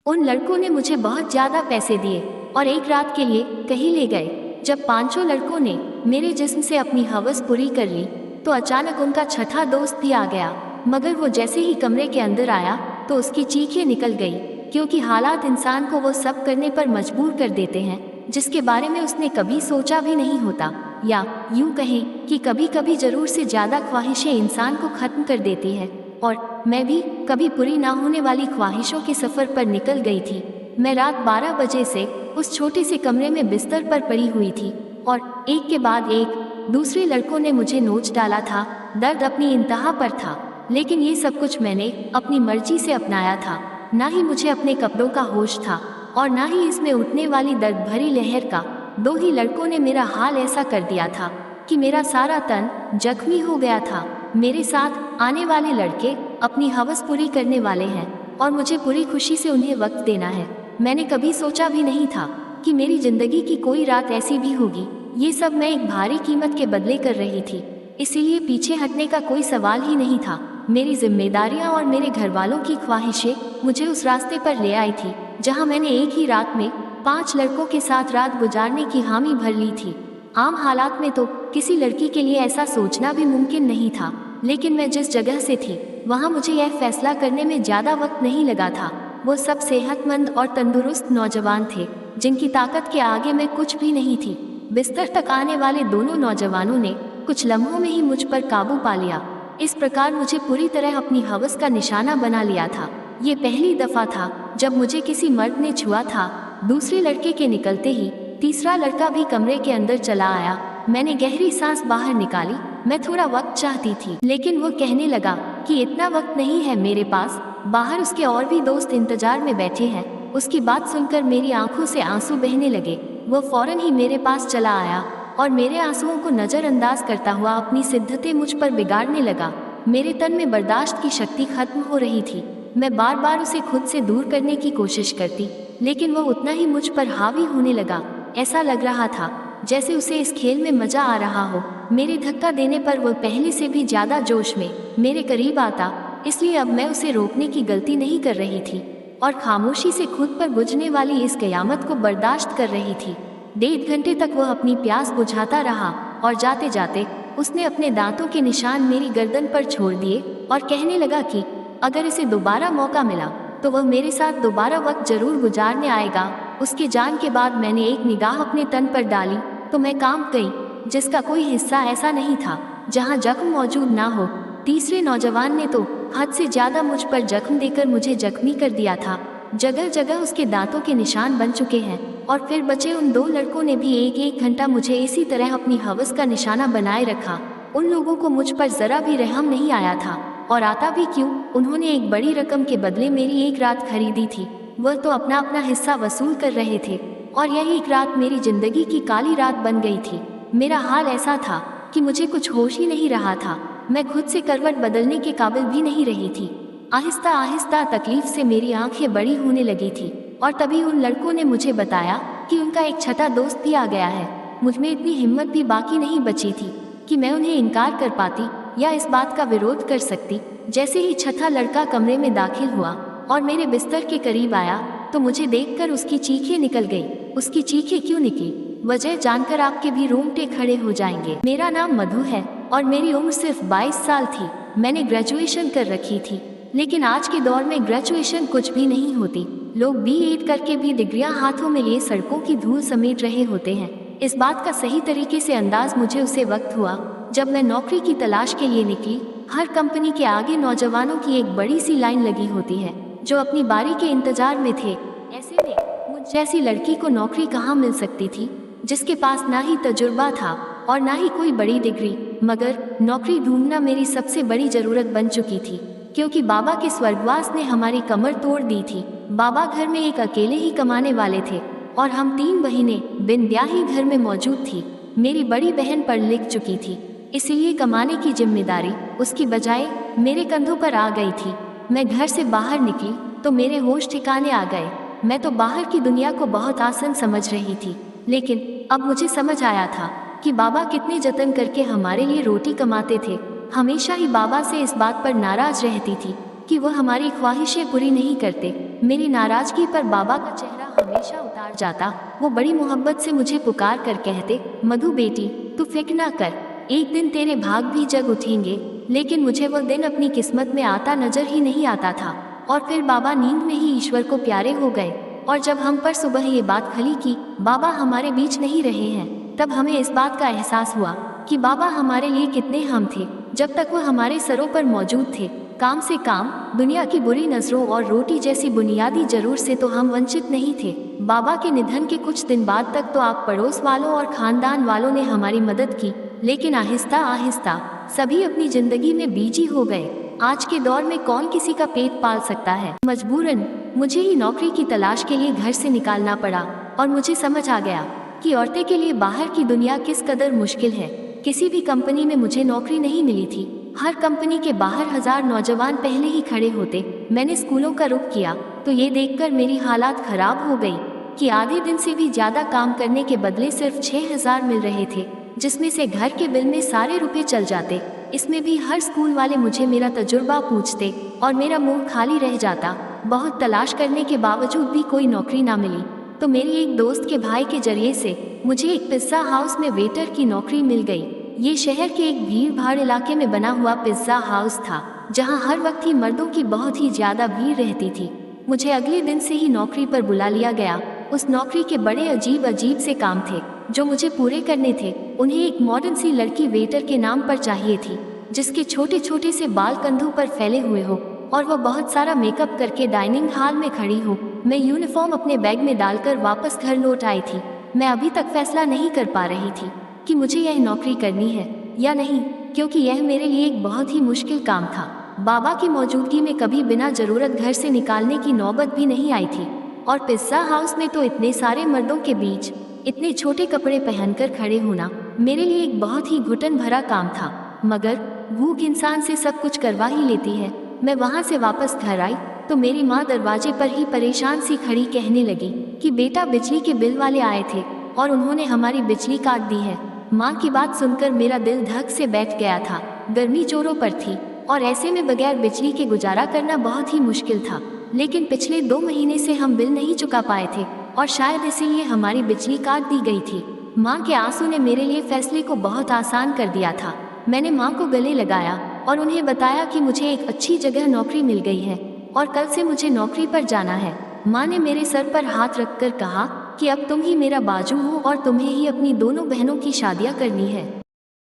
उन लड़कों ने मुझे बहुत ज़्यादा पैसे दिए और एक रात के लिए कहीं ले गए। जब पांचों लड़कों ने मेरे जिस्म से अपनी हवस पूरी कर ली तो अचानक उनका छठा दोस्त भी आ गया, मगर वो जैसे ही कमरे के अंदर आया तो उसकी चीखें निकल गई, क्योंकि हालात इंसान को वो सब करने पर मजबूर कर देते हैं जिसके बारे में उसने कभी सोचा भी नहीं होता, या यूं कहें कि कभी कभी जरूर से ज़्यादा ख्वाहिशें इंसान को ख़त्म कर देती है। और मैं भी कभी पूरी ना होने वाली ख्वाहिशों के सफ़र पर निकल गई थी। मैं रात 12 बजे से उस छोटे से कमरे में बिस्तर पर पड़ी हुई थी और एक के बाद एक दूसरे लड़कों ने मुझे नोच डाला था। दर्द अपनी इंतहा पर था, लेकिन ये सब कुछ मैंने अपनी मर्जी से अपनाया था। ना ही मुझे अपने कपड़ों का होश था और ना ही इसमें उठने वाली दर्द भरी लहर का। दो ही लड़कों ने मेरा हाल ऐसा कर दिया था कि मेरा सारा तन जख्मी हो गया था। मेरे साथ आने वाले लड़के अपनी हवस पूरी करने वाले हैं और मुझे पूरी खुशी से उन्हें वक्त देना है। मैंने कभी सोचा भी नहीं था कि मेरी जिंदगी की कोई रात ऐसी भी होगी। ये सब मैं एक भारी कीमत के बदले कर रही थी, इसीलिए पीछे हटने का कोई सवाल ही नहीं था। मेरी जिम्मेदारियां और मेरे घर वालों की ख्वाहिशें मुझे उस रास्ते पर ले आई थी जहां मैंने एक ही रात में 5 लड़कों के साथ रात गुजारने की हामी भर ली थी। आम हालात में तो किसी लड़की के लिए ऐसा सोचना भी मुमकिन नहीं था, लेकिन मैं जिस जगह से थी वहां मुझे यह फैसला करने में ज़्यादा वक्त नहीं लगा था। वो सब सेहतमंद और तंदुरुस्त नौजवान थे जिनकी ताकत के आगे मैं कुछ भी नहीं थी। बिस्तर तक आने वाले दोनों नौजवानों ने कुछ लम्हों में ही मुझ पर काबू पा लिया। इस प्रकार मुझे पूरी तरह अपनी हवस का निशाना बना लिया था। ये पहली दफ़ा था जब मुझे किसी मर्द ने छुआ था। दूसरे लड़के के निकलते ही तीसरा लड़का भी कमरे के अंदर चला आया। मैंने गहरी सांस बाहर निकाली। मैं थोड़ा वक्त चाहती थी, लेकिन वो कहने लगा कि इतना वक्त नहीं है मेरे पास, बाहर उसके और भी दोस्त इंतजार में बैठे हैं। उसकी बात सुनकर मेरी आंखों से आंसू बहने लगे। वो फौरन ही मेरे पास चला आया और मेरे आंसुओं को नज़रअंदाज करता हुआ अपनी सिद्धतें मुझ पर बिगाड़ने लगा। मेरे तन में बर्दाश्त की शक्ति खत्म हो रही थी। मैं बार बार उसे खुद से दूर करने की कोशिश करती, लेकिन वो उतना ही मुझ पर हावी होने लगा। ऐसा लग रहा था जैसे उसे इस खेल में मजा आ रहा हो। मेरे धक्का देने पर वो पहले से भी ज़्यादा जोश में मेरे करीब आता, इसलिए अब मैं उसे रोकने की गलती नहीं कर रही थी और खामोशी से खुद पर बुझने वाली इस कयामत को बर्दाश्त कर रही थी। 1.5 घंटे तक वह अपनी प्यास बुझाता रहा और जाते जाते उसने अपने दांतों के निशान मेरी गर्दन पर छोड़ दिए और कहने लगा कि अगर इसे दोबारा मौका मिला तो वह मेरे साथ दोबारा वक्त जरूर गुजारने आएगा। उसके जान के बाद मैंने एक निगाह अपने तन पर डाली तो मैं कांप गई, जिसका कोई हिस्सा ऐसा नहीं था जहां जख्म मौजूद ना हो। तीसरे नौजवान ने तो हद से ज़्यादा मुझ पर जख्म देकर मुझे जख्मी कर दिया था। जगह जगह उसके दांतों के निशान बन चुके हैं और फिर बचे उन 2 लड़कों ने भी 1-1 घंटा मुझे इसी तरह अपनी हवस का निशाना बनाए रखा। उन लोगों को मुझ पर ज़रा भी रहम नहीं आया था, और आता भी क्यों। उन्होंने एक बड़ी रकम के बदले मेरी एक रात खरीदी थी। वह तो अपना अपना हिस्सा वसूल कर रहे थे और यही एक रात मेरी जिंदगी की काली रात बन गई थी। मेरा हाल ऐसा था कि मुझे कुछ होश ही नहीं रहा था। मैं खुद से करवट बदलने के काबिल भी नहीं रही थी। आहिस्ता आहिस्ता तकलीफ से मेरी आंखें बड़ी होने लगी थी और तभी उन लड़कों ने मुझे बताया कि उनका एक छठा दोस्त भी आ गया है। मुझ में इतनी हिम्मत भी बाकी नहीं बची थी कि मैं उन्हें इनकार कर पाती या इस बात का विरोध कर सकती। जैसे ही छठा लड़का कमरे में दाखिल हुआ और मेरे बिस्तर के करीब आया तो मुझे देखकर उसकी चीखें निकल गई। उसकी चीखें क्यों निकली, वजह जानकर आपके भी रोंगटे खड़े हो जाएंगे। मेरा नाम मधु है और मेरी उम्र सिर्फ 22 साल थी। मैंने ग्रेजुएशन कर रखी थी, लेकिन आज के दौर में ग्रेजुएशन कुछ भी नहीं होती। लोग B.Ed करके भी डिग्रियां हाथों में लिए सड़कों की धूल समेट रहे होते हैं। इस बात का सही तरीके से अंदाज मुझे उसे वक्त हुआ जब मैं नौकरी की तलाश के लिए निकली। हर कंपनी के आगे नौजवानों की एक बड़ी सी लाइन लगी होती है जो अपनी बारी के इंतजार में थे। ऐसे में मुझ जैसी लड़की को नौकरी कहाँ मिल सकती थी, जिसके पास ना ही तजुर्बा था और ना ही कोई बड़ी डिग्री। मगर नौकरी ढूंढना मेरी सबसे बड़ी ज़रूरत बन चुकी थी, क्योंकि बाबा के स्वर्गवास ने हमारी कमर तोड़ दी थी। बाबा घर में एक अकेले ही कमाने वाले थे और हम 3 बहनें बिन ब्याही घर में मौजूद थी। मेरी बड़ी बहन पढ़ लिख चुकी थी, इसलिए कमाने की जिम्मेदारी उसकी बजाय मेरे कंधों पर आ गई थी। मैं घर से बाहर निकली तो मेरे होश ठिकाने आ गए। मैं तो बाहर की दुनिया को बहुत आसान समझ रही थी, लेकिन अब मुझे समझ आया था कि बाबा कितने जतन करके हमारे लिए रोटी कमाते थे। हमेशा ही बाबा से इस बात पर नाराज रहती थी कि वह हमारी ख्वाहिशें पूरी नहीं करते। मेरी नाराजगी पर बाबा का चेहरा हमेशा उतार जाता। वो बड़ी मोहब्बत से मुझे पुकार कर कहते, मधु बेटी, तू फिक्र ना कर, एक दिन तेरे भाग भी जग उठेंगे। लेकिन मुझे वह दिन अपनी किस्मत में आता नजर ही नहीं आता था। और फिर बाबा नींद में ही ईश्वर को प्यारे हो गए। और जब हम पर सुबह ये बात खली कि बाबा हमारे बीच नहीं रहे हैं, तब हमें इस बात का एहसास हुआ कि बाबा हमारे लिए कितने हम थे। जब तक वह हमारे सरों पर मौजूद थे, काम से काम, दुनिया की बुरी नजरों और रोटी जैसी बुनियादी जरूरत से तो हम वंचित नहीं थे। बाबा के निधन के कुछ दिन बाद तक तो आप पड़ोस वालों और खानदान वालों ने हमारी मदद की, लेकिन आहिस्ता आहिस्ता सभी अपनी जिंदगी में बिजी हो गए। आज के दौर में कौन किसी का पेट पाल सकता है। मजबूरन मुझे ही नौकरी की तलाश के लिए घर से निकालना पड़ा और मुझे समझ आ गया कि औरतें के लिए बाहर की दुनिया किस कदर मुश्किल है। किसी भी कंपनी में मुझे नौकरी नहीं मिली थी। हर कंपनी के बाहर 1000 नौजवान पहले ही खड़े होते। मैंने स्कूलों का रुख किया तो ये देखकर मेरी हालात खराब हो गई कि आधे दिन से भी ज्यादा काम करने के बदले सिर्फ 6000 मिल रहे थे, जिसमें से घर के बिल में सारे रुपए चल जाते। इसमें भी हर स्कूल वाले मुझे मेरा तजुर्बा पूछते और मेरा मुंह खाली रह जाता। बहुत तलाश करने के बावजूद भी कोई नौकरी ना मिली तो मेरी एक दोस्त के भाई के जरिए से मुझे एक पिज्ज़ा हाउस में वेटर की नौकरी मिल गई। ये शहर के एक भीड़ भाड़ इलाके में बना हुआ पिज्ज़ा हाउस था, जहां हर वक्त ही मर्दों की बहुत ही ज्यादा भीड़ रहती थी। मुझे अगले दिन से ही नौकरी पर बुला लिया गया। उस नौकरी के बड़े अजीब अजीब से काम थे जो मुझे पूरे करने थे। उन्हें एक मॉडर्न सी लड़की वेटर के नाम पर चाहिए थी, जिसके छोटे छोटे से बाल कंधों पर फैले हुए हो और वह बहुत सारा मेकअप करके डाइनिंग हॉल में खड़ी हो। मैं यूनिफॉर्म अपने बैग में डालकर वापस घर लौट आई थी। मैं अभी तक फैसला नहीं कर पा रही थी कि मुझे यह नौकरी करनी है या नहीं, क्योंकि यह मेरे लिए एक बहुत ही मुश्किल काम था। बाबा की मौजूदगी में कभी बिना जरूरत घर से निकालने की नौबत भी नहीं आई थी, और पिज्जा हाउस में तो इतने सारे मर्दों के बीच इतने छोटे कपड़े पहनकर खड़े होना मेरे लिए एक बहुत ही घुटन भरा काम था। मगर भूख इंसान से सब कुछ करवा ही लेती है। मैं वहां से वापस घर आई तो मेरी माँ दरवाजे पर ही परेशान सी खड़ी कहने लगी कि बेटा, बिजली के बिल वाले आए थे और उन्होंने हमारी बिजली काट दी है। माँ की बात सुनकर मेरा दिल धक से बैठ गया था। गर्मी जोरों पर थी और ऐसे में बगैर बिजली के गुजारा करना बहुत ही मुश्किल था। लेकिन पिछले 2 महीने से हम बिल नहीं चुका पाए थे और शायद इसीलिए हमारी बिजली काट दी गई थी। माँ के आंसू ने मेरे लिए फैसले को बहुत आसान कर दिया था। मैंने माँ को गले लगाया और उन्हें बताया कि मुझे एक अच्छी जगह नौकरी मिल गई है और कल से मुझे नौकरी पर जाना है। माँ ने मेरे सर पर हाथ रखकर कहा कि अब तुम ही मेरा बाजू हो और तुम्हें ही अपनी दोनों बहनों की शादियाँ करनी है।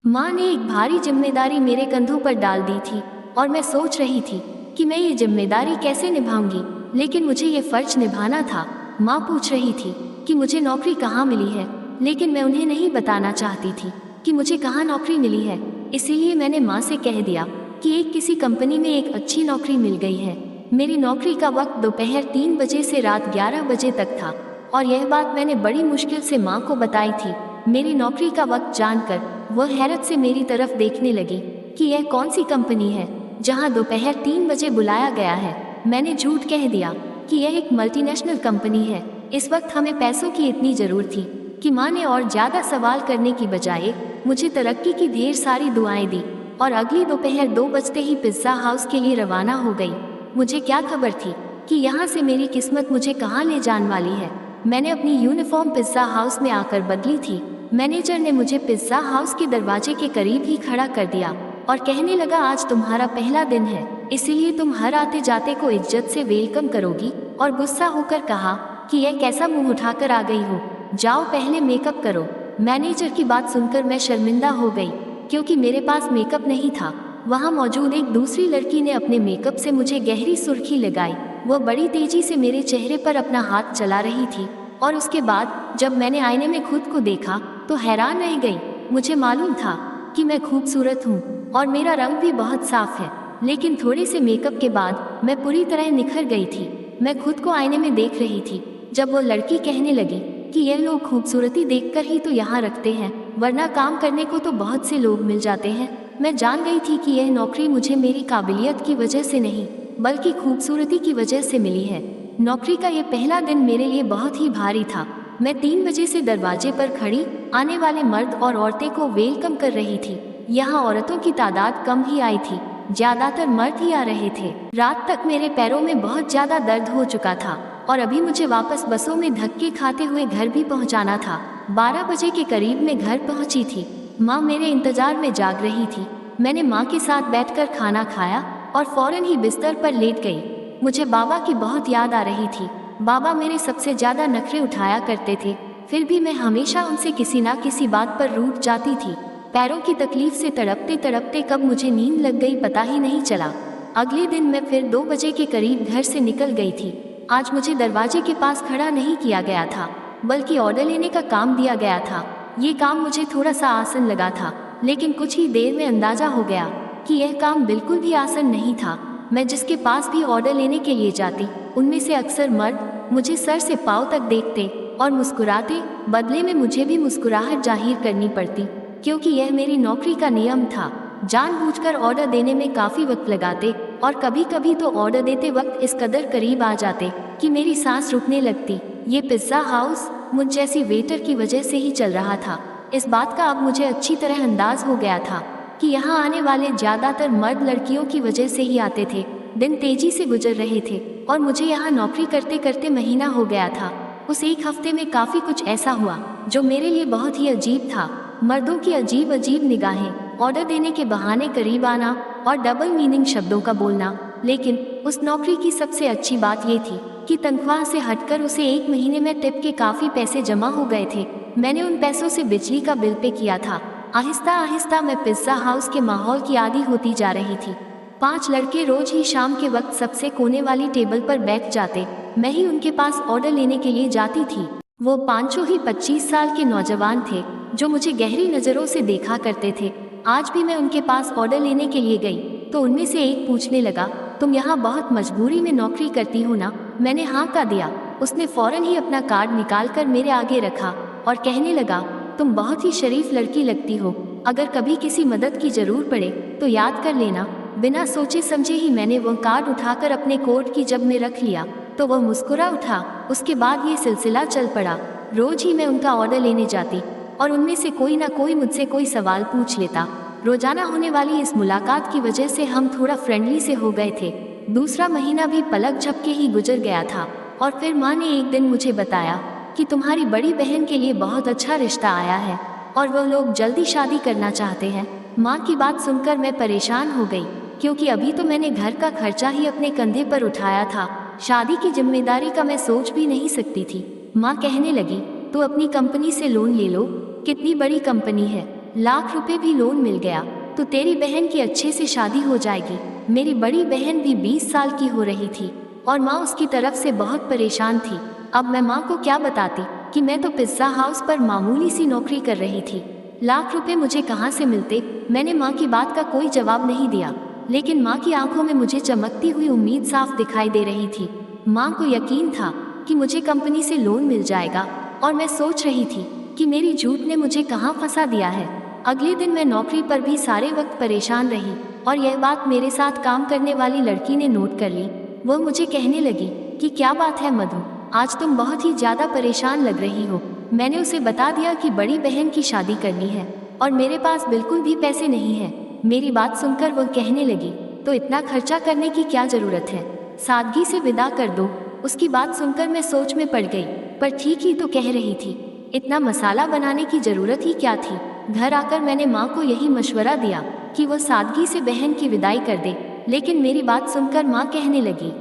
माँ ने एक भारी जिम्मेदारी मेरे कंधों पर डाल दी थी और मैं सोच रही थी कि मैं ये जिम्मेदारी कैसे निभाऊंगी, लेकिन मुझे ये फर्ज निभाना था। माँ पूछ रही थी कि मुझे नौकरी कहाँ मिली है, लेकिन मैं उन्हें नहीं बताना चाहती थी कि मुझे कहाँ नौकरी मिली है। इसीलिए मैंने माँ से कह दिया कि एक किसी कंपनी में एक अच्छी नौकरी मिल गई है। मेरी नौकरी का वक्त दोपहर 3 बजे से रात 11 बजे तक था और यह बात मैंने बड़ी मुश्किल से माँ को बताई थी। मेरी नौकरी का वक्त जानकर वह हैरत से मेरी तरफ देखने लगी कि यह कौन सी कंपनी है जहाँ दोपहर 3 बजे बुलाया गया है। मैंने झूठ कह दिया कि यह एक मल्टीनेशनल कंपनी है। इस वक्त हमें पैसों की इतनी जरूरत थी कि माँ ने और ज्यादा सवाल करने की बजाय मुझे तरक्की की ढेर सारी दुआएं दी और अगली दोपहर 2 बजते ही पिज्जा हाउस के लिए रवाना हो गई। मुझे क्या खबर थी कि यहाँ से मेरी किस्मत मुझे कहाँ ले जाने वाली है। मैंने अपनी यूनिफॉर्म पिज्जा हाउस में आकर बदली थी। मैनेजर ने मुझे पिज्जा हाउस के दरवाजे के करीब ही खड़ा कर दिया और कहने लगा, आज तुम्हारा पहला दिन है, इसीलिए तुम हर आते जाते को इज्जत से वेलकम करोगी। और गुस्सा होकर कहा कि यह कैसा मुंह उठाकर आ गई हो, जाओ पहले मेकअप करो। मैनेजर की बात सुनकर मैं शर्मिंदा हो गई क्योंकि मेरे पास मेकअप नहीं था। वहाँ मौजूद एक दूसरी लड़की ने अपने मेकअप से मुझे गहरी सुर्खी लगाई। वह बड़ी तेजी से मेरे चेहरे पर अपना हाथ चला रही थी और उसके बाद जब मैंने आईने में खुद को देखा तो हैरान रह गई। मुझे मालूम था कि मैं खूबसूरत हूँ और मेरा रंग भी बहुत साफ है, लेकिन थोड़े से मेकअप के बाद मैं पूरी तरह निखर गई थी। मैं खुद को आईने में देख रही थी जब वो लड़की कहने लगी कि यह लोग खूबसूरती देखकर ही तो यहाँ रखते हैं, वरना काम करने को तो बहुत से लोग मिल जाते हैं। मैं जान गई थी कि यह नौकरी मुझे मेरी काबिलियत की वजह से नहीं बल्कि खूबसूरती की वजह से मिली है। नौकरी का ये पहला दिन मेरे लिए बहुत ही भारी था। मैं 3 बजे से दरवाजे पर खड़ी आने वाले मर्द और औरतें को वेलकम कर रही थी। यहाँ औरतों की तादाद कम ही आई थी ज्यादातर मर्द ही आ रहे थे। रात तक मेरे पैरों में बहुत ज्यादा दर्द हो चुका था और अभी मुझे वापस बसों में धक्के खाते हुए घर भी पहुंचाना था। 12 बजे के करीब मैं घर पहुंची थी। माँ मेरे इंतजार में जाग रही थी। मैंने माँ के साथ बैठकर खाना खाया और फौरन ही बिस्तर पर लेट गई। मुझे बाबा की बहुत याद आ रही थी। बाबा मेरे सबसे ज्यादा नखरे उठाया करते थे, फिर भी मैं हमेशा उनसे किसी ना किसी बात पर रूठ जाती थी। पैरों की तकलीफ से तड़पते तड़पते कब मुझे नींद लग गई पता ही नहीं चला। अगले दिन मैं फिर 2 बजे के करीब घर से निकल गई थी। आज मुझे दरवाजे के पास खड़ा नहीं किया गया था, बल्कि ऑर्डर लेने का काम दिया गया था। ये काम मुझे थोड़ा सा आसान लगा था, लेकिन कुछ ही देर में अंदाजा हो गया कि यह काम बिल्कुल भी आसान नहीं था। मैं जिसके पास भी ऑर्डर लेने के लिए जाती, उनमें से अक्सर मर्द मुझे सर से पाँव तक देखते और मुस्कुराते। बदले में मुझे भी मुस्कुराहट जाहिर करनी पड़ती, क्योंकि यह मेरी नौकरी का नियम था। जानबूझकर ऑर्डर देने में काफ़ी वक्त लगाते और कभी कभी तो ऑर्डर देते वक्त इस कदर करीब आ जाते कि मेरी सांस रुकने लगती। ये पिज्ज़ा हाउस मुझ जैसी वेटर की वजह से ही चल रहा था। इस बात का अब मुझे अच्छी तरह अंदाज हो गया था कि यहाँ आने वाले ज़्यादातर मर्द लड़कियों की वजह से ही आते थे। दिन तेजी से गुजर रहे थे और मुझे यहाँ नौकरी करते करते महीना हो गया था। उस एक हफ्ते में काफ़ी कुछ ऐसा हुआ जो मेरे लिए बहुत ही अजीब था। मर्दों की अजीब अजीब निगाहें, ऑर्डर देने के बहाने करीब आना और डबल मीनिंग शब्दों का बोलना। लेकिन उस नौकरी की सबसे अच्छी बात ये थी कि तनख्वाह से हटकर उसे 1 महीने में टिप के काफ़ी पैसे जमा हो गए थे। मैंने उन पैसों से बिजली का बिल पे किया था। आहिस्ता आहिस्ता मैं पिज्ज़ा हाउस के माहौल की आदी होती जा रही थी। 5 लड़के रोज ही शाम के वक्त सबसे कोने वाली टेबल पर बैठ जाते। मैं ही उनके पास ऑर्डर लेने के लिए जाती थी। वो पांचों ही 25 साल के नौजवान थे जो मुझे गहरी नज़रों से देखा करते थे। आज भी मैं उनके पास ऑर्डर लेने के लिए गई तो उनमें से एक पूछने लगा, तुम यहाँ बहुत मजबूरी में नौकरी करती हो ना? मैंने हाँ का दिया। उसने फौरन ही अपना कार्ड निकालकर मेरे आगे रखा और कहने लगा, तुम बहुत ही शरीफ लड़की लगती हो। अगर कभी किसी मदद की जरूरत पड़े तो याद कर लेना। बिना सोचे समझे ही मैंने वह कार्ड उठाकर अपने कोट की जेब में रख लिया तो वह मुस्कुरा उठा। उसके बाद ये सिलसिला चल पड़ा। रोज ही मैं उनका ऑर्डर लेने जाती और उनमें से कोई ना कोई मुझसे कोई सवाल पूछ लेता। रोजाना होने वाली इस मुलाकात की वजह से हम थोड़ा फ्रेंडली से हो गए थे। दूसरा महीना भी पलक झपके ही गुजर गया था और फिर माँ ने एक दिन मुझे बताया कि तुम्हारी बड़ी बहन के लिए बहुत अच्छा रिश्ता आया है और वह लोग जल्दी शादी करना चाहते हैं। माँ की बात सुनकर मैं परेशान हो गई, क्योंकि अभी तो मैंने घर का खर्चा ही अपने कंधे पर उठाया था। शादी की जिम्मेदारी का मैं सोच भी नहीं सकती थी। माँ कहने लगी, तो अपनी कंपनी से लोन ले लो। कितनी बड़ी कंपनी है, लाख रुपए भी लोन मिल गया तो तेरी बहन की अच्छे से शादी हो जाएगी। मेरी बड़ी बहन भी 20 साल की हो रही थी और माँ उसकी तरफ से बहुत परेशान थी। अब मैं माँ को क्या बताती कि मैं तो पिज्ज़ा हाउस पर मामूली सी नौकरी कर रही थी। लाख रुपए मुझे कहाँ से मिलते? मैंने माँ की बात का कोई जवाब नहीं दिया, लेकिन माँ की आंखों में मुझे चमकती हुई उम्मीद साफ दिखाई दे रही थी। माँ को यकीन था कि मुझे कंपनी से लोन मिल जाएगा और मैं सोच रही थी कि मेरी झूठ ने मुझे कहाँ फंसा दिया है। अगले दिन मैं नौकरी पर भी सारे वक्त परेशान रही और यह बात मेरे साथ काम करने वाली लड़की ने नोट कर ली। वह मुझे कहने लगी कि क्या बात है मधु, आज तुम बहुत ही ज़्यादा परेशान लग रही हो। मैंने उसे बता दिया कि बड़ी बहन की शादी करनी है और मेरे पास बिल्कुल भी पैसे नहीं है। मेरी बात सुनकर वह कहने लगी, तो इतना खर्चा करने की क्या ज़रूरत है, सादगी से विदा कर दो। उसकी बात सुनकर मैं सोच में पड़ गई, पर ठीक ही तो कह रही थी। इतना मसाला बनाने की ज़रूरत ही क्या थी। घर आकर मैंने माँ को यही मशवरा दिया कि वह सादगी से बहन की विदाई कर दे, लेकिन मेरी बात सुनकर माँ कहने लगी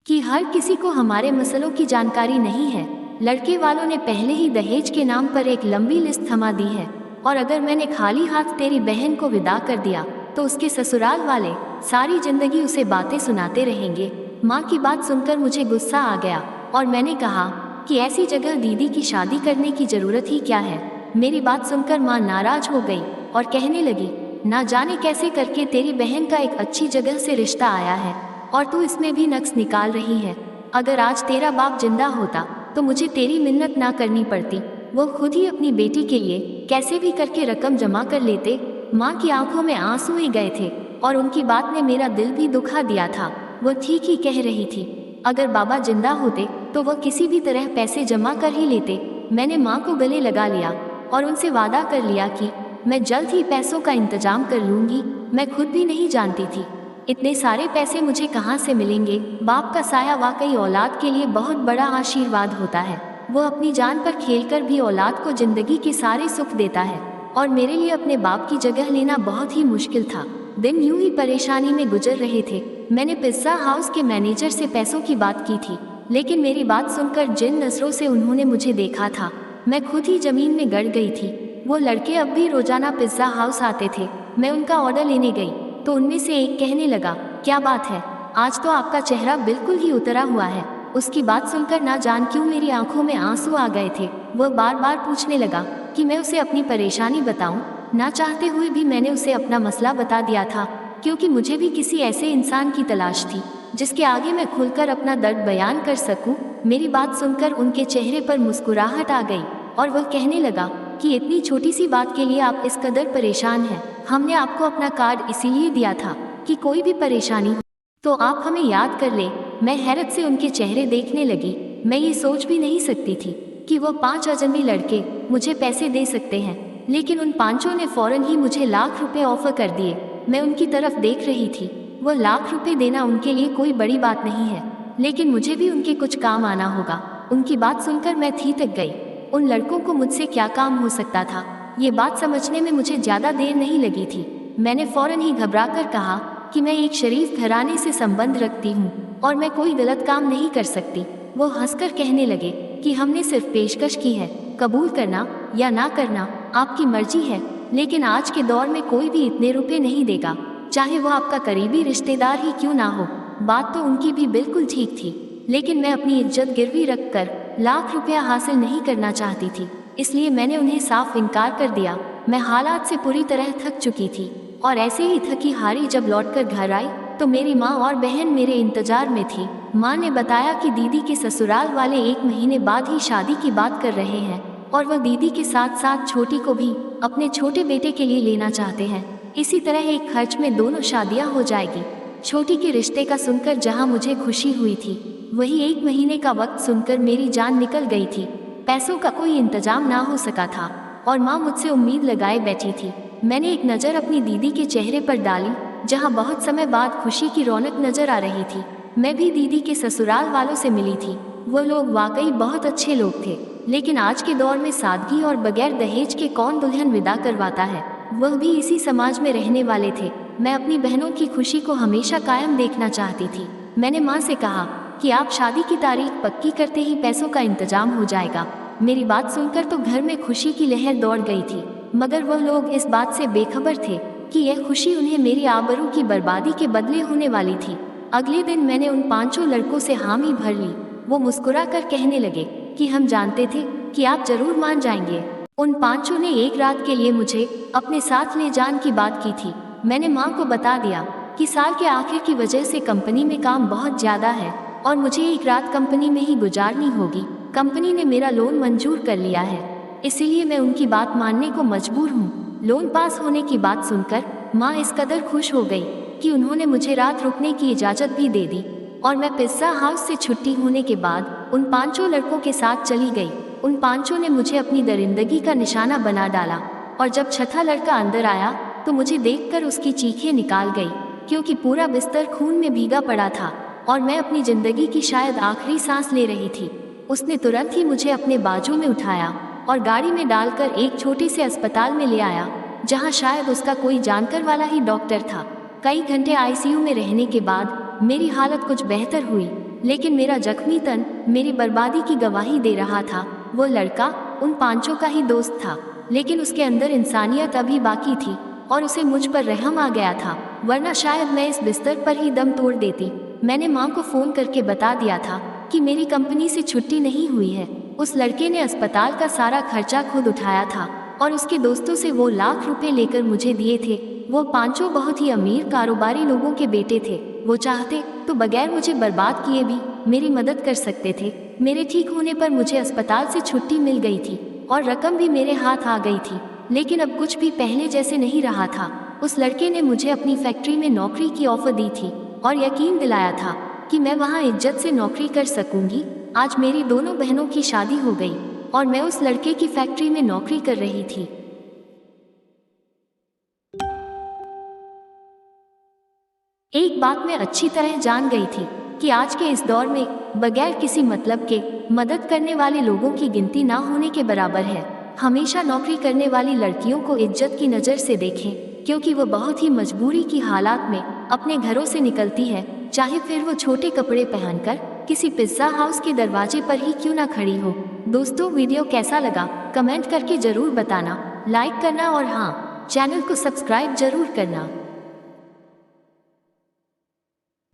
कि हर किसी को हमारे मसलों की जानकारी नहीं है। लड़के वालों ने पहले ही दहेज के नाम पर एक लंबी लिस्ट थमा दी है और अगर मैंने खाली हाथ तेरी बहन को विदा कर दिया तो उसके ससुराल वाले सारी जिंदगी उसे बातें सुनाते रहेंगे। माँ की बात सुनकर मुझे गुस्सा आ गया और मैंने कहा कि ऐसी जगह दीदी की शादी करने की ज़रूरत ही क्या है। मेरी बात सुनकर माँ नाराज हो गई और कहने लगी, ना जाने कैसे करके तेरी बहन का एक अच्छी जगह से रिश्ता आया है और तू इसमें भी नक्स निकाल रही है। अगर आज तेरा बाप जिंदा होता तो मुझे तेरी मिन्नत ना करनी पड़ती। वो खुद ही अपनी बेटी के लिए कैसे भी करके रकम जमा कर लेते। माँ की आंखों में आंसू ही गए थे और उनकी बात ने मेरा दिल भी दुखा दिया था। वो ठीक ही कह रही थी। अगर बाबा जिंदा होते तो वह किसी भी तरह पैसे जमा कर ही लेते। मैंने माँ को गले लगा लिया और उनसे वादा कर लिया कि मैं जल्द ही पैसों का इंतजाम कर लूँगी। मैं खुद भी नहीं जानती थी इतने सारे पैसे मुझे कहाँ से मिलेंगे। बाप का साया वाकई औलाद के लिए बहुत बड़ा आशीर्वाद होता है। वो अपनी जान पर खेलकर भी औलाद को जिंदगी के सारे सुख देता है, और मेरे लिए अपने बाप की जगह लेना बहुत ही मुश्किल था। दिन यूं ही परेशानी में गुजर रहे थे। मैंने पिज्जा हाउस के मैनेजर से पैसों की बात की थी, लेकिन मेरी बात सुनकर जिन नजरों से उन्होंने मुझे देखा था, मैं खुद ही जमीन में गड़ गई थी। वो लड़के अब भी रोजाना पिज्जा हाउस आते थे। मैं उनका ऑर्डर लेने गई तो उनमें से एक कहने लगा, क्या बात है, आज तो आपका चेहरा बिल्कुल ही उतरा हुआ है। उसकी बात सुनकर ना जान क्यों मेरी आंखों में आंसू आ गए थे। वह बार बार पूछने लगा कि मैं उसे अपनी परेशानी बताऊं। ना चाहते हुए भी मैंने उसे अपना मसला बता दिया था, क्योंकि मुझे भी किसी ऐसे इंसान की तलाश थी जिसके आगे मैं खुलकर अपना दर्द बयान कर सकूं। मेरी बात सुनकर उनके चेहरे पर मुस्कुराहट आ गई और वह कहने लगा कि इतनी छोटी सी बात के लिए आप इस कदर परेशान हैं। हमने आपको अपना कार्ड इसीलिए दिया था कि कोई भी परेशानी हो तो आप हमें याद कर ले। मैं हैरत से उनके चेहरे देखने लगी। मैं ये सोच भी नहीं सकती थी कि वह 5 अजनबी लड़के मुझे पैसे दे सकते हैं, लेकिन उन पांचों ने फौरन ही मुझे लाख रुपए ऑफर कर दिए। मैं उनकी तरफ देख रही थी। वह लाख रुपए देना उनके लिए कोई बड़ी बात नहीं है, लेकिन मुझे भी उनके कुछ काम आना होगा। उनकी बात सुनकर मैं थितक गई। उन लड़कों को मुझसे क्या काम हो सकता था, ये बात समझने में मुझे ज़्यादा देर नहीं लगी थी। मैंने फौरन ही घबराकर कहा कि मैं एक शरीफ घराने से संबंध रखती हूँ और मैं कोई गलत काम नहीं कर सकती। वो हंसकर कहने लगे कि हमने सिर्फ पेशकश की है, कबूल करना या ना करना आपकी मर्जी है, लेकिन आज के दौर में कोई भी इतने रुपए नहीं देगा, चाहे वो आपका करीबी रिश्तेदार ही क्यों ना हो। बात तो उनकी भी बिल्कुल ठीक थी, लेकिन मैं अपनी इज्जत गिरवी रखकर लाख रुपया हासिल नहीं करना चाहती थी, इसलिए मैंने उन्हें साफ इनकार कर दिया। मैं हालात से पूरी तरह थक चुकी थी और ऐसे ही थकी हारी जब लौटकर घर आई तो मेरी माँ और बहन मेरे इंतजार में थी। माँ ने बताया कि दीदी के ससुराल वाले 1 महीने बाद ही शादी की बात कर रहे हैं और वह दीदी के साथ साथ छोटी को भी अपने छोटे बेटे के लिए लेना चाहते हैं। इसी तरह एक खर्च में दोनों शादियाँ हो जाएगी। छोटी के रिश्ते का सुनकर जहाँ मुझे खुशी हुई थी, वही 1 महीने का वक्त सुनकर मेरी जान निकल गई थी। पैसों का कोई इंतजाम ना हो सका था और माँ मुझसे उम्मीद लगाए बैठी थी। मैंने एक नज़र अपनी दीदी के चेहरे पर डाली, जहाँ बहुत समय बाद खुशी की रौनक नजर आ रही थी। मैं भी दीदी के ससुराल वालों से मिली थी। वो लोग वाकई बहुत अच्छे लोग थे, लेकिन आज के दौर में सादगी और बगैर दहेज के कौन दुल्हन विदा करवाता है, वह भी इसी समाज में रहने वाले थे। मैं अपनी बहनों की खुशी को हमेशा कायम देखना चाहती थी। मैंने माँ से कहा कि आप शादी की तारीख पक्की करते ही पैसों का इंतजाम हो जाएगा। मेरी बात सुनकर तो घर में खुशी की लहर दौड़ गई थी, मगर वह लोग इस बात से बेखबर थे कि यह खुशी उन्हें मेरी आबरू की बर्बादी के बदले होने वाली थी। अगले दिन मैंने उन 5 लड़कों से हामी भर ली। वो मुस्कुराकर कहने लगे कि हम जानते थे कि आप जरूर मान जाएंगे। उन 5 ने एक रात के लिए मुझे अपने साथ ले जाने की बात की थी। मैंने माँ को बता दिया कि साल के आखिर की वजह से कंपनी में काम बहुत ज़्यादा है और मुझे एक रात कंपनी में ही गुजारनी होगी। कंपनी ने मेरा लोन मंजूर कर लिया है, इसीलिए मैं उनकी बात मानने को मजबूर हूँ। लोन पास होने की बात सुनकर माँ इस कदर खुश हो गई कि उन्होंने मुझे रात रुकने की इजाज़त भी दे दी और मैं पिज्जा हाउस से छुट्टी होने के बाद उन 5 लड़कों के साथ चली गई। उन 5 ने मुझे अपनी दरिंदगी का निशाना बना डाला और जब छठा लड़का अंदर आया तो मुझे देखकर उसकी चीखें निकाल गई, क्योंकि पूरा बिस्तर खून में भीगा पड़ा था और मैं अपनी जिंदगी की शायद आखिरी सांस ले रही थी। उसने तुरंत ही मुझे अपने बाजू में उठाया और गाड़ी में डालकर एक छोटे से अस्पताल में ले आया, जहां शायद उसका कोई जानकार वाला ही डॉक्टर था। कई घंटे आईसीयू में रहने के बाद मेरी हालत कुछ बेहतर हुई, लेकिन मेरा जख्मी तन मेरी बर्बादी की गवाही दे रहा था। वो लड़का उन 5 का ही दोस्त था, लेकिन उसके अंदर इंसानियत अभी बाकी थी और उसे मुझ पर रहम आ गया था, वरना शायद मैं इस बिस्तर पर ही दम तोड़ देती। मैंने माँ को फ़ोन करके बता दिया था कि मेरी कंपनी से छुट्टी नहीं हुई है। उस लड़के ने अस्पताल का सारा खर्चा खुद उठाया था और उसके दोस्तों से वो लाख रुपए लेकर मुझे दिए थे। वो 5 बहुत ही अमीर कारोबारी लोगों के बेटे थे। वो चाहते तो बगैर मुझे बर्बाद किए भी मेरी मदद कर सकते थे। मेरे ठीक होने पर मुझे अस्पताल से छुट्टी मिल गई थी और रकम भी मेरे हाथ आ गई थी, लेकिन अब कुछ भी पहले जैसे नहीं रहा था। उस लड़के ने मुझे अपनी फैक्ट्री में नौकरी की ऑफर दी थी और यकीन दिलाया था कि मैं वहाँ इज्जत से नौकरी कर सकूंगी। आज मेरी दोनों बहनों की शादी हो गई और मैं उस लड़के की फैक्ट्री में नौकरी कर रही थी। एक बात मैं अच्छी तरह जान गई थी कि आज के इस दौर में बगैर किसी मतलब के मदद करने वाले लोगों की गिनती ना होने के बराबर है। हमेशा नौकरी करने वाली लड़कियों को इज्जत की नज़र से देखें, क्योंकि वो बहुत ही मजबूरी की हालात में अपने घरों से निकलती है, चाहे फिर वो छोटे कपड़े पहनकर किसी पिज्ज़ा हाउस के दरवाजे पर ही क्यों ना खड़ी हो। दोस्तों, वीडियो कैसा लगा कमेंट करके ज़रूर बताना, लाइक करना और हाँ, चैनल को सब्सक्राइब जरूर करना।